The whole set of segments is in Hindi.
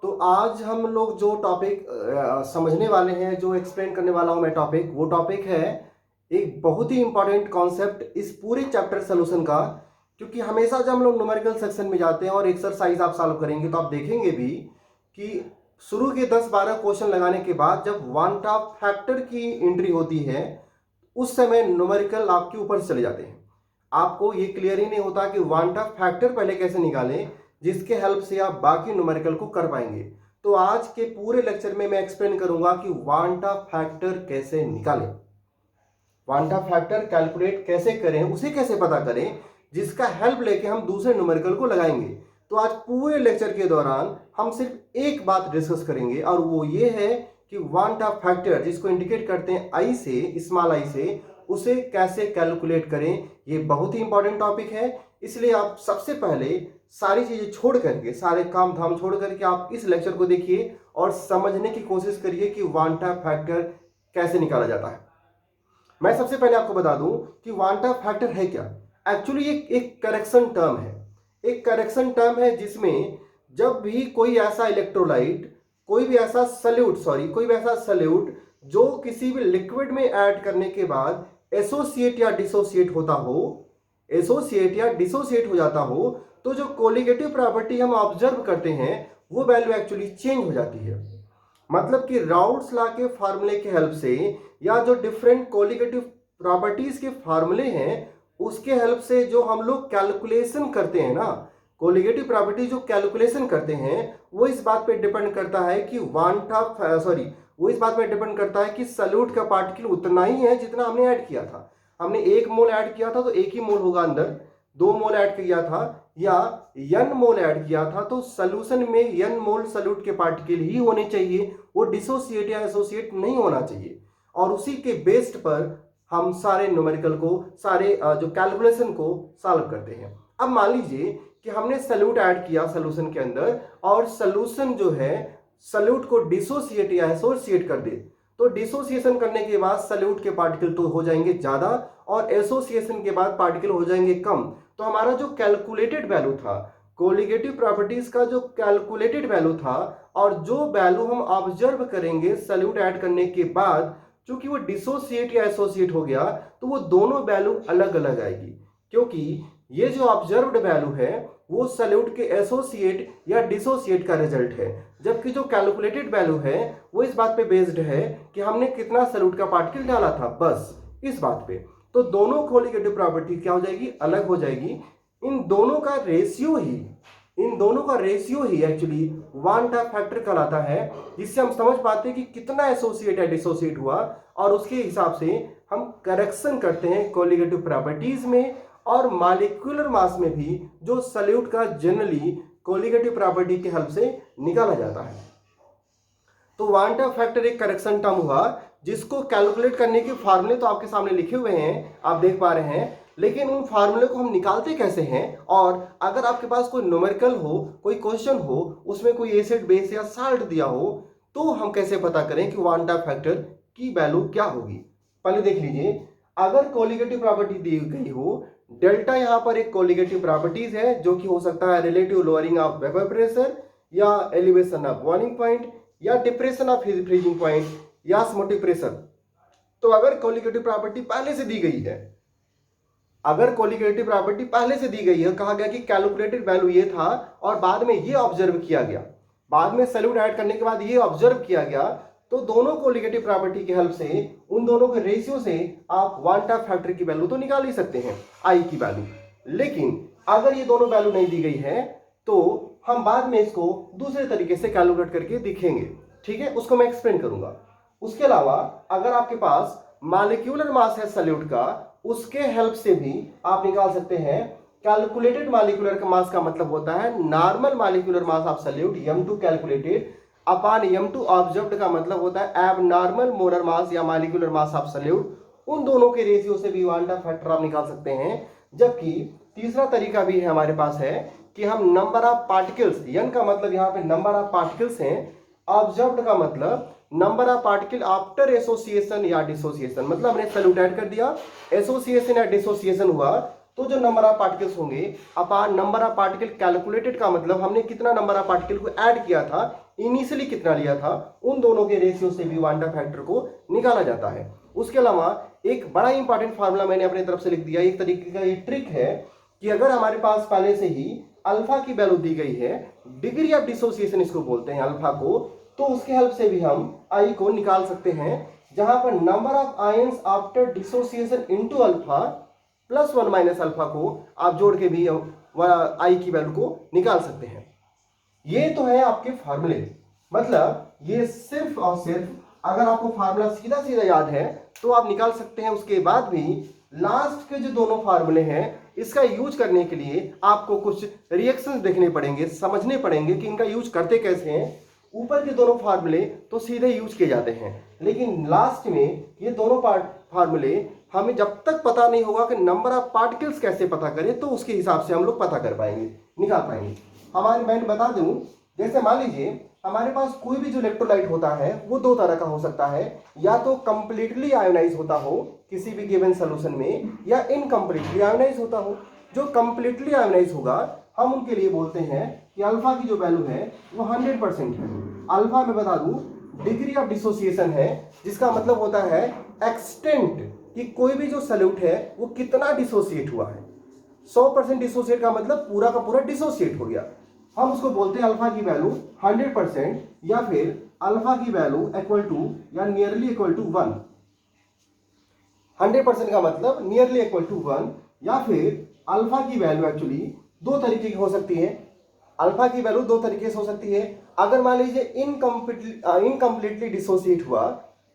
तो आज हम लोग जो टॉपिक समझने वाले हैं, जो एक्सप्लेन करने वाला हूं मैं टॉपिक, वो टॉपिक है एक बहुत ही इंपॉर्टेंट कॉन्सेप्ट इस पूरे चैप्टर सोल्यूशन का। क्योंकि हमेशा जब हम लोग न्यूमेरिकल सेक्शन में जाते हैं और एक्सरसाइज आप सॉल्व करेंगे तो आप देखेंगे भी कि शुरू के 10-12 क्वेश्चन लगाने के बाद जब वन ऑफ फैक्टर की एंट्री होती है उस समय न्यूमेरिकल आपके ऊपर चले जाते हैं। आपको ये क्लियर ही नहीं होता कि वन ऑफ फैक्टर पहले कैसे निकालें जिसके हेल्प से आप बाकी न्यूमेरिकल को कर पाएंगे। तो आज के पूरे लेक्चर में मैं एक्सप्लेन करूंगा कि वांटा फैक्टर कैसे निकालें, वांटा फैक्टर कैलकुलेट कैसे करें, उसे कैसे पता करें जिसका हेल्प लेके हम दूसरे न्यूमेरिकल को लगाएंगे। तो आज पूरे लेक्चर के दौरान हम सिर्फ एक बात डिस्कस करेंगे और वो ये है कि वांटा फैक्टर जिसको इंडिकेट करते हैं आई से, स्मॉल आई से, उसे कैसे कैलकुलेट करें। ये बहुत ही इंपॉर्टेंट टॉपिक है, इसलिए आप सबसे पहले सारी चीजें छोड़ करके, सारे काम धाम छोड़ करके आप इस लेक्चर को देखिए और समझने की कोशिश करिए कि वांटा फैक्टर कैसे निकाला जाता है। मैं सबसे पहले आपको बता दूं कि वांटा फैक्टर है क्या। एक्चुअली एक करेक्शन टर्म है, एक करेक्शन टर्म है जिसमें जब भी कोई ऐसा इलेक्ट्रोलाइट, कोई भी ऐसा सल्यूट जो किसी भी लिक्विड में ऐड करने के बाद एसोसिएट या डिसोसिएट होता हो, एसोसिएट या डिसोसिएट हो जाता हो, तो जो कोलिगेटिव प्रॉपर्टी हम ऑब्जर्व करते हैं वो वैल्यू एक्चुअली चेंज हो जाती है। मतलब कि राउल्ट्स लॉ के फार्मूले के हेल्प से या जो डिफरेंट कोलिगेटिव प्रॉपर्टीज के फार्मूले हैं उसके हेल्प से जो हम लोग कैलकुलेशन करते हैं ना, कोलिगेटिव प्रॉपर्टी जो कैलकुलेशन करते हैं वो इस बात पे डिपेंड करता है कि वो इस बात पे डिपेंड करता है कि सल्यूट का पार्टिकल उतना ही है जितना हमने ऐड किया था। हमने 1 मोल ऐड किया था तो 1 ही मोल होगा अंदर, 2 मोल ऐड किया था या n मोल ऐड किया था तो सोल्यूशन में n मोल सल्यूट के पार्टिकल ही होने चाहिए, वो डिसोसिएट या एसोसिएट नहीं होना चाहिए। और उसी के बेस्ड पर हम सारे न्यूमेरिकल को, सारे जो कैलकुलेशन को सॉल्व करते हैं। अब मान लीजिए कि हमने सल्यूट ऐड किया सोल्यूशन के अंदर और सोल्यूशन जो है सल्यूट को डिसोसिएट या एसोसिएट कर दे, तो डिसोसिएशन करने के बाद सल्यूट के पार्टिकल तो हो जाएंगे ज्यादा और एसोसिएशन के बाद पार्टिकल हो जाएंगे कम। तो हमारा जो कैलकुलेटेड वैल्यू था, कोलिगेटिव प्रॉपर्टीज का जो कैलकुलेटेड वैल्यू था और जो वैल्यू हम ऑब्जर्व करेंगे सल्यूट ऐड करने के बाद, चूंकि वो डिसोसिएट या एसोसिएट हो गया तो वो दोनों वैल्यू अलग अलग आएगी। क्योंकि ये जो ऑब्जर्व्ड वैल्यू है वो सल्यूट के एसोसिएट या डिसोसिएट का रिजल्ट है, जबकि जो कैलकुलेटेड वैल्यू है वो इस बात पे बेस्ड है कि हमने कितना सल्यूट का पार्टिकल डाला था, बस इस बात पे। तो दोनों कोलिगेटिव प्रॉपर्टी क्या हो जाएगी, अलग हो जाएगी। इन दोनों का रेशियो ही एक्चुअली वांटा फैक्टर कहलाता है, जिससे हम समझ पाते हैं कि कितना एसोसिएट या डिसोसिएट हुआ और उसके हिसाब से हम करेक्शन करते हैं कोलिगेटिव प्रॉपर्टीज में और मॉलिक्यूलर मास में भी, जो सल्यूट का जनरली कोलिगेटिव प्रॉपर्टी के हेल्प से निकाला जाता है। तो वांटा फैक्टर एक करेक्शन टर्म हुआ जिसको कैलकुलेट करने के फार्मूले तो आपके सामने लिखे हुए हैं, आप देख पा रहे हैं, लेकिन उन फार्मूले को हम निकालते कैसे हैं। और अगर आपके पास कोई न्यूमेरिकल हो, कोई क्वेश्चन हो, उसमें कोई एसिड बेस या साल्ट दिया हो, तो हम कैसे पता करें कि वांटा फैक्टर की वैल्यू क्या होगी। पहले देख लीजिए, अगर कोलिगेटिव प्रॉपर्टी दी गई हो, डेल्टा यहाँ पर एक कोलिगेटिव प्रॉपर्टीज है जो कि हो सकता है relative lowering of vapour pressure या एलिवेशन ऑफ बॉइलिंग पॉइंट या डिप्रेशन ऑफ फ्रीजिंग पॉइंट या ऑस्मोटिक प्रेशर। तो अगर कोलिगेटिव प्रॉपर्टी पहले से दी गई है, अगर कोलिगेटिव प्रॉपर्टी पहले से दी गई है, कहा गया कि कैलकुलेटेड वैल्यू ये था और बाद में ये ऑब्जर्व किया गया, बाद में सल्यूट ऐड करने के बाद ये ऑब्जर्व किया गया, तो दोनों कोलिगेटिव प्रॉपर्टी की हेल्प से, उन दोनों के रेशियो से आप वांटा फैक्टर की वैल्यू तो निकाल ही सकते हैं, आई की वैल्यू। लेकिन अगर ये दोनों वैल्यू नहीं दी गई है तो हम बाद में इसको दूसरे तरीके से कैलकुलेट करके दिखेंगे, ठीक है, उसको मैं एक्सप्लेन करूंगा। उसके अलावा अगर आपके पास मॉलिक्यूलर मास है सल्यूट का, उसके हेल्प से भी आप निकाल सकते हैं। कैलकुलेटेड मॉलिक्यूलर मास का मतलब होता है normal molecular mass of solute m2 calculated upon m2 observed का मतलब होता है एबनॉर्मल मोलर मास या मॉलिक्यूलर मास ऑफ सल्यूट। उन दोनों के रेशियो से भी वांटा फैक्टर आप निकाल सकते हैं। जबकि तीसरा तरीका भी है हमारे पास है कि हम नंबर ऑफ पार्टिकल्स, n का मतलब यहाँ पे नंबर ऑफ पार्टिकल्स हैं, ऑब्जर्व्ड का मतलब number of particle after association या डिसोसिएशन, मतलब हमने सल्यूट ऐड कर दिया, एसोसिएशन या डिसोसिएशन हुआ, तो जो नंबर ऑफ पार्टिकल्स होंगे अपान नंबर ऑफ पार्टिकल कैलकुलेटेड का मतलब हमने कितना नंबर ऑफ पार्टिकल को ऐड किया था, इनिशियली कितना लिया था, उन दोनों के रेशियो से भी वांडा फैक्टर को निकाला जाता है। उसके अलावा एक बड़ा इंपॉर्टेंट फार्मूला मैंने अपनी तरफ से लिख दिया, एक तरीके का ये ट्रिक है कि अगर हमारे पास पहले से ही अल्फा की वैल्यू दी गई है, डिग्री ऑफ डिसोसिएशन इसको बोलते हैं अल्फा को, तो उसके हेल्प से भी हम आई को निकाल सकते हैं, जहां पर number of ions after dissociation into alpha plus 1 minus alpha को आप जोड़ के भी आई की वैल्यू को निकाल सकते हैं। ये तो है आपके फार्मूले, मतलब ये सिर्फ और सिर्फ अगर आपको फार्मूला सीधा सीधा याद है तो आप निकाल सकते हैं। उसके बाद भी लास्ट के जो दोनों फार्मूले हैं इसका यूज करने के लिए आपको कुछ रिएक्शंस देखने पड़ेंगे, समझने पड़ेंगे कि इनका यूज करते कैसे हैं। ऊपर के दोनों फार्मूले तो सीधे यूज किए जाते हैं, लेकिन लास्ट में ये दोनों फार्मूले हमें जब तक पता नहीं होगा कि नंबर ऑफ पार्टिकल्स कैसे पता करें, तो उसके हिसाब से हम लोग पता कर पाएंगे, निकाल पाएंगे। मैं बता दूं, जैसे मान लीजिए हमारे पास कोई भी जो इलेक्ट्रोलाइट होता है वो दो तरह का हो सकता है, या तो कंप्लीटली आयोनाइज होता हो किसी भी गिवन सोल्यूशन में, या इनकम्प्लीटली आयोनाइज होता हो। जो कंप्लीटली आयोनाइज होगा हम उनके लिए बोलते हैं कि अल्फा की जो वैल्यू है वो 100% है। अल्फा में बता दूं डिग्री ऑफ डिसोसिएशन है, जिसका मतलब होता है एक्सटेंट कि कोई भी जो सॉल्यूट है वो कितना डिसोसिएट हुआ है। 100% डिसोसिएट का मतलब पूरा का पूरा डिसोसिएट हो गया, हम उसको बोलते हैं अल्फा की वैल्यू 100%, या फिर अल्फा की वैल्यू इक्वल टू या नियरली इक्वल टू 1। 100% का मतलब नियरली इक्वल टू 1, या फिर अल्फा की वैल्यू एक्चुअली दो तरीके की हो सकती है। अल्फा की वैल्यू दो तरीके से हो सकती है। अगर मान लीजिए इनकम्प्लीटली डिसोसिएट हुआ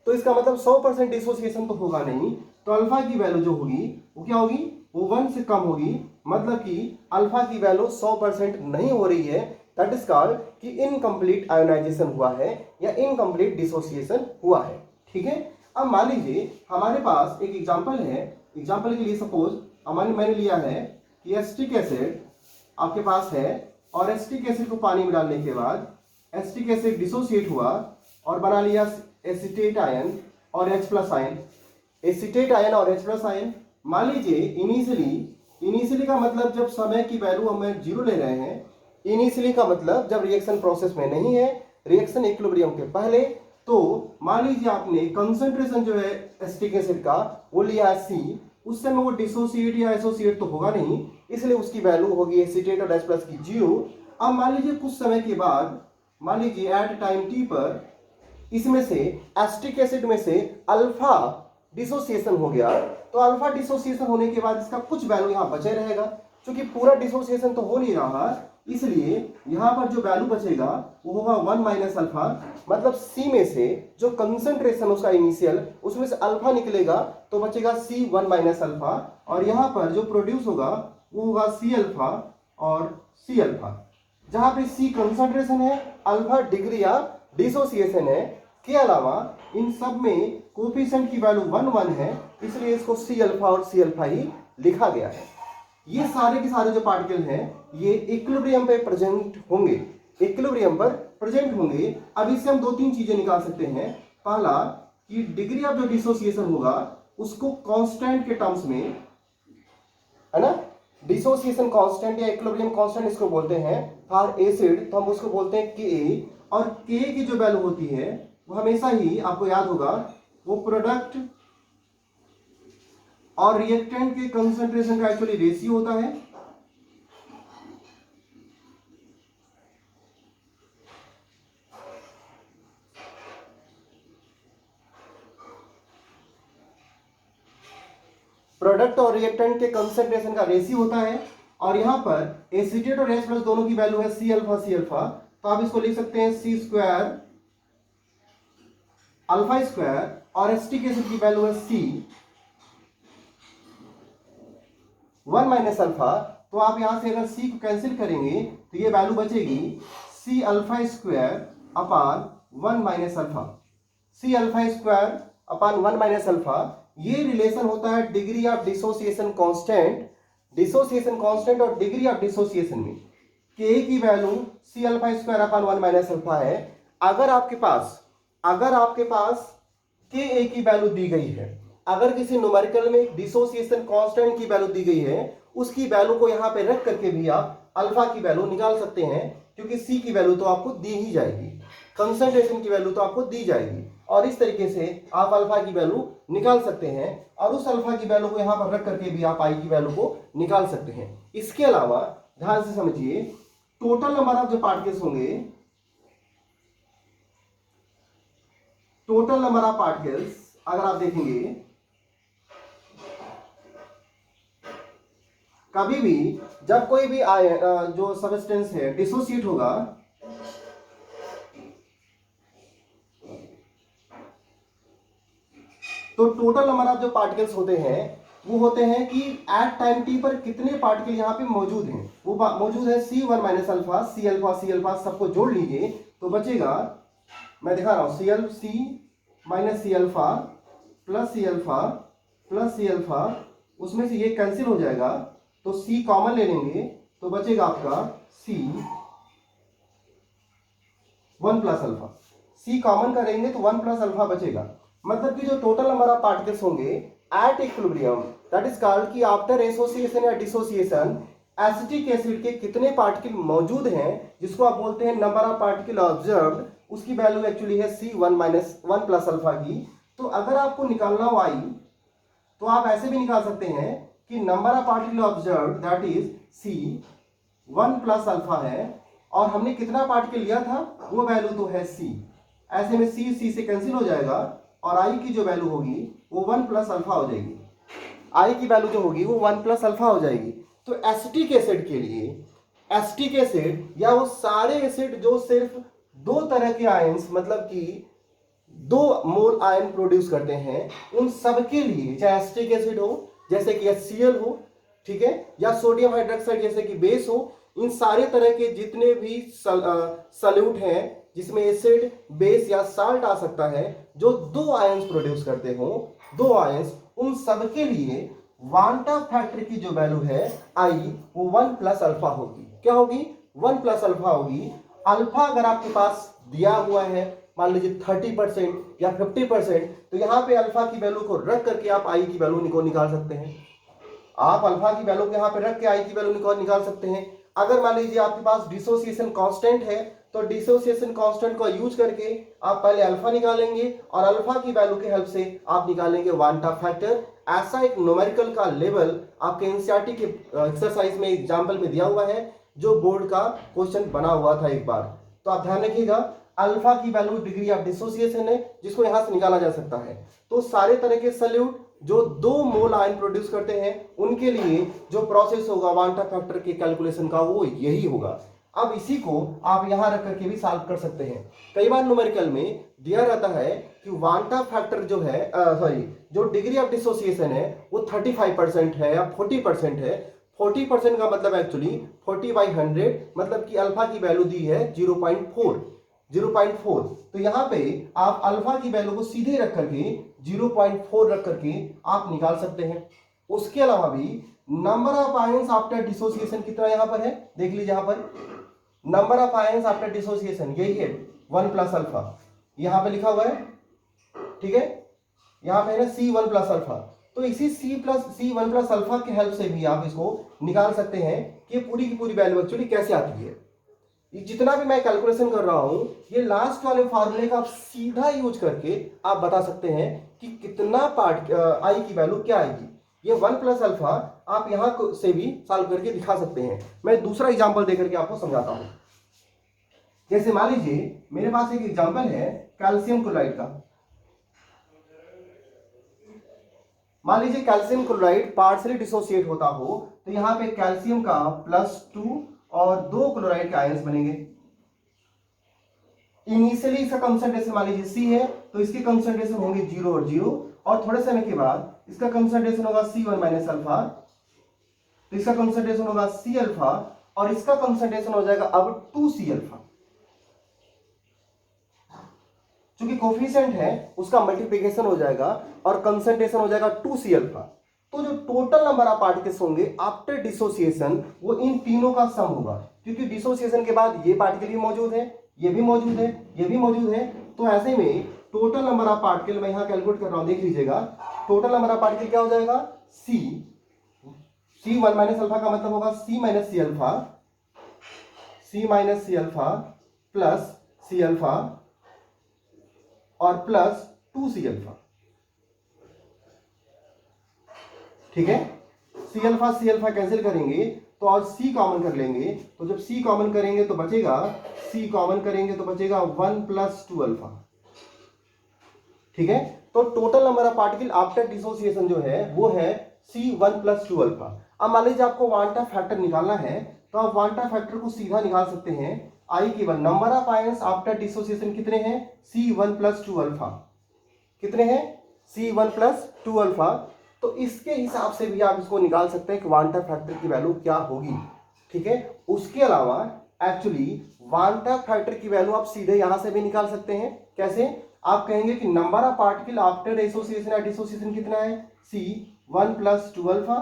तो इसका मतलब 100% डिसोसिएशन तो होगा नहीं, तो अल्फा की वैल्यू जो होगी वो क्या होगी, वो 1 से कम होगी, मतलब कि अल्फा की वैल्यू 100% नहीं हो रही है। दैट इज कॉल्ड कि इनकम्प्लीट आयोनाइजेशन हुआ है या इनकम्प्लीट डिसोसिएशन हुआ है। ठीक है, अब मान लीजिए हमारे पास एक एग्जांपल है। एग्जांपल के लिए सपोज मैंने लिया है कि एसिटिक एसिड आपके पास है, और एसिटिक एसिड को पानी में डालने के बाद एसिटिक एसिड डिसोसिएट हुआ और बना लिया एसिटेट आयन और H+ आयन। एसिटेट आयन और H+ आयन, मान लीजिए इनिशियली का मतलब जब समय की वैल्यू हम 0 ले रहे हैं, इनिशियली का मतलब जब रिएक्शन प्रोसेस में नहीं है, रिएक्शन इक्विलिब्रियम के पहले, तो मान लीजिए आपने कंसंट्रेशन जो है एसिटिक एसिड का वो लिया C, उस समय वो डिसोसिएट या एसोसिएट तो होगा नहीं, इसलिए उसकी वैल्यू होगी एसिटेट और H+ की 0। अब मान लीजिए कुछ समय के बाद, मान लीजिए एट टाइम t पर इसमें से एसिटिक एसिड में से अल्फा डिसोसिएशन हो गया, तो अल्फा डिसोसिएशन होने के बाद इसका कुछ वैल्यू यहाँ बचे रहेगा। क्योंकि पूरा डिसोसिएशन तो हो नहीं रहा, इसलिए यहाँ पर जो वैल्यू बचेगा वो होगा 1 माइनस अल्फा, मतलब C में से जो कंसंट्रेशन उसका इनिशियल, उसमें से अल्फा निकलेगा तो बचेगा C 1 माइनस अल्फा, और यहाँ पर जो प्रोड्यूस होगा वो होगा C अल्फा और C अल्फा, जहाँ पे C कंसंट्रेशन है, अल्फा डिग्री ऑफ डिसोसिएशन है, के अलावा इन सब में कोफिशिएंट की वैल्यू 1 1 है, इसलिए इसको C अल्फा और C अल्फा ही लिखा गया है। ये सारे के सारे जो पार्टिकल हैं ये इक्विलिब्रियम पे प्रेजेंट होंगे, इक्विलिब्रियम पर प्रेजेंट होंगे। अब इससे हम 2-3 चीजें निकाल सकते हैं। पहला कि डिग्री ऑफ जो डिसोसिएशन होगा उसको कांस्टेंट के टर्म्स में, है ना, डिसोसिएशन कांस्टेंट या इक्विलिब्रियम कांस्टेंट इसको बोलते हैं फॉर एसिड, तो हम उसको बोलते हैं Ka, और Ka की जो वैल्यू होती है वो हमेशा ही आपको याद होगा वो प्रोडक्ट और रिएक्टेंट के कंसंट्रेशन का एक्चुअली रेशियो होता है। प्रोडक्ट और रिएक्टेंट के कंसंट्रेशन का रेशियो होता है, और यहां पर एसिटेट और H+ दोनों की वैल्यू है C अल्फा, तो आप इसको लिख सकते हैं C स्क्वायर अल्फा स्क्वायर, और एसिटिक एसिड की वैल्यू है C 1 माइनस अल्फा, तो आप यहां से अगर C को कैंसिल करेंगे तो ये वैल्यू बचेगी C alpha square upon 1 minus alpha, C alpha square upon 1 minus alpha. ये रिलेशन होता है डिग्री ऑफ डिसोसिएशन कांस्टेंट और डिग्री ऑफ डिसोसिएशन में। K की value C alpha square upon 1 minus alpha है। अगर आपके पास Ka की वैल्यू दी गई है, अगर किसी न्यूमेरिकल में डिसोसिएशन कांस्टेंट की वैल्यू दी गई है, उसकी वैल्यू को यहाँ पे रख करके भी आप अल्फा की वैल्यू निकाल सकते हैं, क्योंकि सी की वैल्यू तो आपको दी ही जाएगी, कंसंट्रेशन की वैल्यू तो आपको दी जाएगी, और इस तरीके से आप अल्फा की वैल्यू निकाल सकते हैं, और उस अल्फा की वैल्यू को यहाँ पर रख करके भी आप आई की वैल्यू को निकाल सकते हैं। इसके अलावा ध्यान से समझिए, टोटल नंबर ऑफ जो पार्टिकल्स होंगे, टोटल नंबर ऑफ पार्टिकल्स अगर आप देखेंगे, कभी भी जब कोई भी जो सबस्टेंस है डिसोसिएट होगा, तो टोटल नंबर ऑफ जो पार्टिकल्स होते हैं वो होते हैं कि एट टाइम टी पर कितने पार्टिकल यहाँ पे मौजूद हैं। वो मौजूद है C1 minus alpha, C alpha सबको जोड़ लीजिए तो बचेगा, मैं दिखा रहा हूँ, C minus C alpha plus C alpha plus C alpha, उसमें से ये कैंसिल हो जाएगा तो C कॉमन ले लेंगे तो बचेगा आपका C1 plus alpha. C common करेंगे तो 1 प्लस अल्फा बचेगा। मतलब कि जो टोटल नंबर ऑफ पार्टिकल्स होंगे at equilibrium, that is called कि आफ्टर एसोसिएशन या डिसोसिएशन एसिटिक एसिड के कितने पार्टिकल मौजूद हैं, जिसको आप बोलते हैं नंबर ऑफ पार्टिकल ऑब्जर्व्ड, उसकी वैल्यू एक्चुअली है C1 माइनस 1 प्लस अल्फा की। तो अगर आपको निकालना हो आई, तो आप ऐसे भी निकाल सकते हैं कि number of particle observed that is C1 plus alpha है, और हमने कितना पार्टिकल लिया था वो वैल्यू तो है C। ऐसे में C से कैंसिल हो जाएगा और I की जो वैल्यू होगी वो 1 प्लस अल्फा हो जाएगी। I की वैल्यू जो होगी वो 1 प्लस अल्फा हो जाएगी। तो एसिटिक एसिड के लिए, एसिटिक एसिड या वो सारे एसिड जो सिर्फ दो तरह के आयंस, मतलब कि 2 मोल आयन प्रोड्यूस करते हैं, उन सब के लिए, चाहे एसिटिक एसिड हो जैसे कि HCl हो, ठीक है, या सोडियम हाइड्रोक्साइड जैसे कि बेस हो, इन सारे तरह के जितने भी सल्यूट हैं जिसमें एसिड, बेस या साल्ट आ सकता है, जो 2 आयंस प्रोड्यूस करते हो, 2 आयंस, उन सब के लिए वांटा फैक्टर की जो वैल्यू है आई, वो 1 प्लस अल्फा होगी। क्या होगी? 1 प्लस अल्फा होगी। अल्फा अगर आपके पास दिया हुआ है मान लीजिए 30% या 50%, तो यहाँ पे अल्फा की वैल्यू को रख करके आप आई की वैल्यू को निकाल सकते हैं। आप अल्फा की वैल्यू को यहाँ पे रख के आई की वैल्यू निकाल सकते हैं। अगर मान लीजिए आपके पास डिसोसिएशन कांस्टेंट है, तो डिसोसिएशन कांस्टेंट को यूज करके आप पहले अल्फा निकालेंगे और अल्फा की वैल्यू के हेल्प से आप निकालेंगे वांटा फैक्टर। ऐसा एक न्यूमेरिकल का लेवल आपके एनसीईआरटी के एक्सरसाइज में एग्जाम्पल में दिया हुआ है, जो बोर्ड का क्वेश्चन बना हुआ था एक बार। तो आप ध्यान रखिएगा, अल्फा की वैल्यू डिग्री ऑफ डिसोसिएशन है, जिसको यहां से निकाला जा सकता है। तो सारे तरह के सल्यूट जो 2 मोल आयन प्रोड्यूस करते हैं, उनके लिए जो प्रोसेस होगा वांटा फैक्टर के कैलकुलेशन का, वो यही होगा। अब इसी को आप यहां रख करके भी सॉल्व कर सकते हैं। कई बार न्यूमेरिकल में दिया रहता है कि वांटा फैक्टर जो है, जो डिग्री ऑफ डिसोसिएशन है वो 35% है या 40% है। 40% का मतलब एक्चुअली 40/100, मतलब कि अल्फा की वैल्यू दी है 0.4। तो यहाँ पे आप अल्फा की वैल्यू को सीधे रख करके 0.4 रख करके आप निकाल सकते हैं। उसके अलावा भी number of ions after dissociation कितना यहाँ पर है, देख लीजिए। यहाँ पर number of ions after dissociation यही है 1 प्लस अल्फा, यहाँ पे लिखा हुआ है, ठीक है, यहाँ पे है ना C1 प्लस अल्फा। तो इसी C1 प्लस अल्फा के हेल्प से भी आप इसको निकाल सकते हैं कि पूरी की पूरी वैल्यू एक्चुअली कैसे आती है। जितना भी मैं कैलकुलेशन कर रहा हूं, ये लास्ट वाले फार्मूले का आप सीधा यूज करके आप बता सकते हैं कि कितना पार्ट आई की वैल्यू क्या आएगी। ये 1 प्लस अल्फा आप यहां से भी सॉल्व करके दिखा सकते हैं। मैं दूसरा एग्जांपल देकर के आपको समझाता हूं। जैसे मान लीजिए मेरे पास एक एग्जांपल है कैल्शियम क्लोराइड का। मान लीजिए कैल्शियम क्लोराइड पार्शियली डिसोसिएट होता हो, तो यहाँ पे कैल्शियम का +2 और 2 क्लोराइड के आयंस बनेंगे। इनिशियली इसका कंसंट्रेशन मान लीजिए C है, तो इसके कंसंट्रेशन होंगे 0 और 0, और थोड़े समय के बाद इसका कंसंट्रेशन होगा C1 माइनस अल्फा, तो इसका कंसंट्रेशन होगा C अल्फा, और इसका कंसंट्रेशन हो जाएगा अब 2C अल्फा। चूंकि कोफिशिएंट है उसका मल्टीप्लिकेशन हो जाएगा और कंसंट्रेशन हो जाएगा 2C अल्फा। तो जो टोटल नंबर ऑफ पार्टिकल्स होंगे आफ्टर डिसोसिएशन, वो इन तीनों का सम होगा, क्योंकि डिसोसिएशन के बाद ये पार्टिकल भी मौजूद है, ये भी मौजूद है, ये भी मौजूद है। तो ऐसे में टोटल नंबर ऑफ पार्टिकल मैं यहां कैलकुलेट कर रहा हूं, देख लीजिएगा। टोटल नंबर ऑफ पार्टिकल क्या हो जाएगा, C1 माइनस अल्फा का मतलब होगा C minus C alpha, C minus C alpha plus C alpha और प्लस 2C अल्फा। ठीक है, सी अल्फा कैंसिल करेंगे तो और C कॉमन कर लेंगे, तो जब C कॉमन करेंगे तो बचेगा, C कॉमन करेंगे तो बचेगा 1 प्लस 2 अल्फा। ठीक है, तो total number of particle after dissociation जो है वो है C1 प्लस 2 अल्फा। अब मान लीजिए आपको वांटा फैक्टर निकालना है, तो आप वांटा फैक्टर को सीधा निकाल सकते हैं। आई की one number of ions after dissociation कितने हैं? C1 plus 2 alpha. कितने हैं? C1 plus 2 alpha. तो इसके हिसाब से भी आप इसको निकाल सकते हैं कि वांटा फैक्टर की वैल्यू क्या होगी। ठीक है, उसके अलावा एक्चुअली वांटा फैक्टर की वैल्यू आप सीधे यहां से भी निकाल सकते हैं। कैसे? आप कहेंगे कि number of particle after association या डिसोसिएशन कितना है? C1 plus 2 alpha.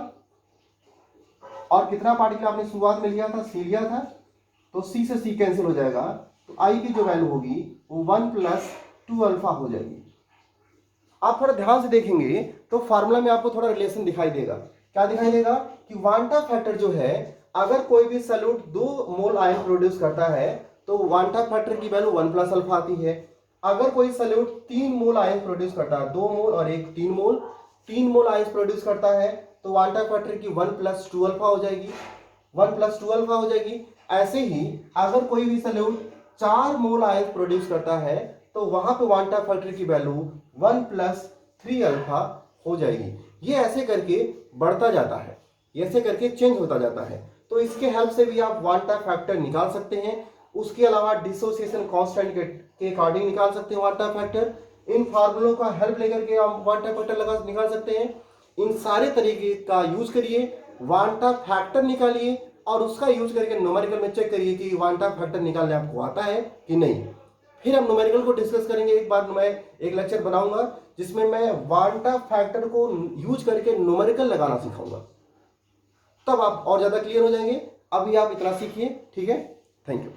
और कितना पार्टिकल आपने शुरुआत में लिया था? C लिया था, तो C से C कैंसिल हो जाएगा, तो I की जो वैल्यू होगी वो 1 प्लस 2 अल्फा हो जाएगी। आप थोड़ा ध्यान से देखेंगे तो फार्मूला में आपको थोड़ा रिलेशन दिखाई देगा। क्या दिखाई देगा? कि वांटा फैक्टर जो है, अगर कोई भी सॉल्यूट 2 मोल आयन प्रोड्यूस करता है तो वांटा फैक्टर की वैल्यू 1 प्लस अल्फा आती है। अगर कोई सॉल्यूट 3 मोल आयन प्रोड्यूस करता है, 2 मोल और 3 मोल आयन प्रोड्यूस करता है, तो वांटा फैक्टर की 1 प्लस 2 अल्फा हो जाएगी, 1 प्लस 2 अल्फा हो जाएगी। ऐसे ही अगर कोई भी सॉल्यूट 4 मोल आयन प्रोड्यूस करता है तो वहां पे वांटा फैक्टर की वैल्यू 1 प्लस 3 अल्फा हो जाएगी। ये ऐसे करके बढ़ता जाता है, ऐसे करके चेंज होता जाता है। तो इसके हेल्प से भी आप वांटा फैक्टर निकाल सकते हैं। उसके अलावा डिसोसिएशन कांस्टेंट के अकॉर्डिंग निकाल सकते हैं वांटा फैक्टर। इन फार्मूलों का हेल्प लेकर के आप वांटा फैक्टर निकाल सकते हैं। इन सारे तरीके का यूज करिए, वांटा फैक्टर निकालिए और उसका यूज करके न्यूमेरिकल में चेक करिए कि वांटा फैक्टर निकालने आपको आता है कि नहीं। फिर हम न्यूमेरिकल को डिस्कस करेंगे। एक बार मैं एक लेक्चर बनाऊंगा जिसमें मैं वांटा फैक्टर को यूज करके न्यूमेरिकल लगाना सिखाऊंगा, तब आप और ज्यादा क्लियर हो जाएंगे। अभी आप इतना सीखिए। ठीक है, थैंक यू।